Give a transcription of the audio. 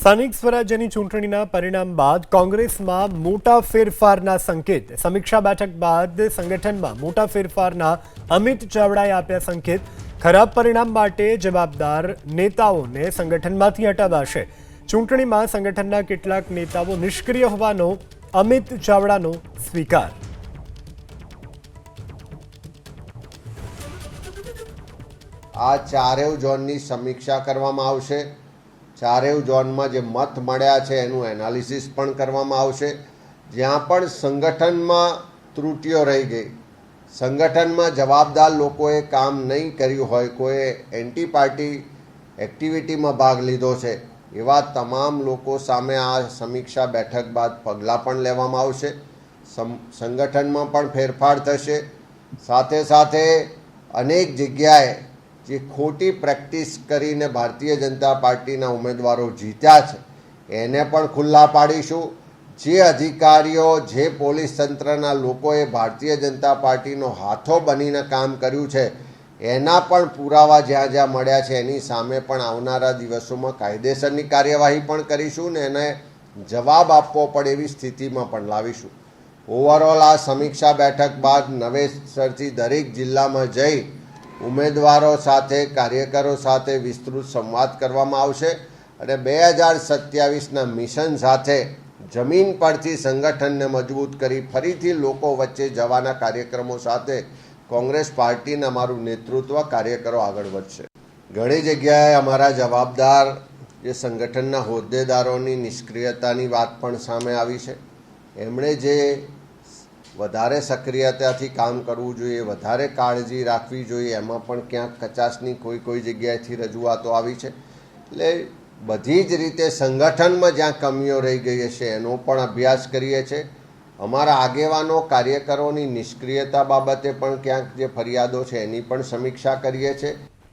સ્થાનિક સ્વરાજ્યની ચૂંટણીના પરિણામ બાદ કોંગ્રેસમાં મોટા ફેરફારના સંકેત। સમીક્ષા બેઠક બાદ સંગઠનમાં મોટા ફેરફારના અમિત ચાવડાએ આપ્યા સંકેત। ખરાબ પરિણામ માટે જવાબદાર નેતાઓને સંગઠનમાંથી હટાવાશે। ચૂંટણીમાં સંગઠનના કેટલાક નેતાઓ નિષ્ક્રિય હોવાનો અમિત ચાવડાનો સ્વીકાર। આ ચારેય ઝોનની સમીક્ષા કરવામાં આવશે। ચારેય ઝોનમાં જે મત મળ્યા છે એનું એનાલિસિસ પણ કરવામાં આવશે। જ્યાં પણ સંગઠનમાં ત્રુટિઓ રહી ગઈ, સંગઠનમાં જવાબદાર લોકોએ કામ નહીં કર્યું હોય, કોઈ એન્ટી પાર્ટી એક્ટિવિટીમાં ભાગ લીધો છે, એવા તમામ લોકો સામે આ સમીક્ષા બેઠક બાદ પગલાં પણ લેવામાં આવશે। સંગઠનમાં પણ ફેરફાર થશે। સાથે સાથે અનેક જગ્યાએ જે ખોટી પ્રેક્ટિસ કરીને ભારતીય જનતા પાર્ટીના ઉમેદવારો જીત્યા છે એને પણ ખુલ્લા પાડીશું। જે અધિકારીઓ, જે પોલીસ તંત્રના લોકોએ ભારતીય જનતા પાર્ટીનો હાથો બનીને કામ કર્યું છે એના પણ પુરાવા જ્યાં જ્યાં મળ્યા છે એની સામે પણ આવનારા દિવસોમાં કાયદેસરની કાર્યવાહી પણ કરીશું ને એને જવાબ આપવો પડે એવી સ્થિતિમાં પણ લાવીશું। ઓવરઓલ આ સમીક્ષા બેઠક બાદ નવેસરથી દરેક જિલ્લામાં જઈ ઉમેદવારો સાથે, કાર્યકરો સાથે વિસ્તૃત સંવાદ કરવામાં આવશે અને 2027ના મિશન સાથે જમીન પરથી સંગઠનને મજબૂત કરી ફરીથી લોકો વચ્ચે જવાના કાર્યક્રમો સાથે કોંગ્રેસ પાર્ટીને અમારું નેતૃત્વ, કાર્યકરો આગળ વધશે। ઘણી જગ્યાએ અમારા જવાબદાર જે સંગઠનના હોદ્દેદારોની નિષ્ક્રિયતાની વાત પણ સામે આવી છે। એમણે જે વધારે સક્રિયતાથી કામ કરવું જોઈએ, વધારે કાળજી રાખવી જોઈએ, એમાં પણ ક્યાંક કચાશની કોઈ જગ્યાએથી રજૂઆતો આવી છે। એટલે બધી જ રીતે સંગઠનમાં જ્યાં કમીઓ રહી ગઈ હશે એનો પણ અભ્યાસ કરીએ છીએ। અમારા આગેવાનો, કાર્યકરોની નિષ્ક્રિયતા બાબતે પણ ક્યાંક જે ફરિયાદો છે એની પણ સમીક્ષા કરીએ છીએ।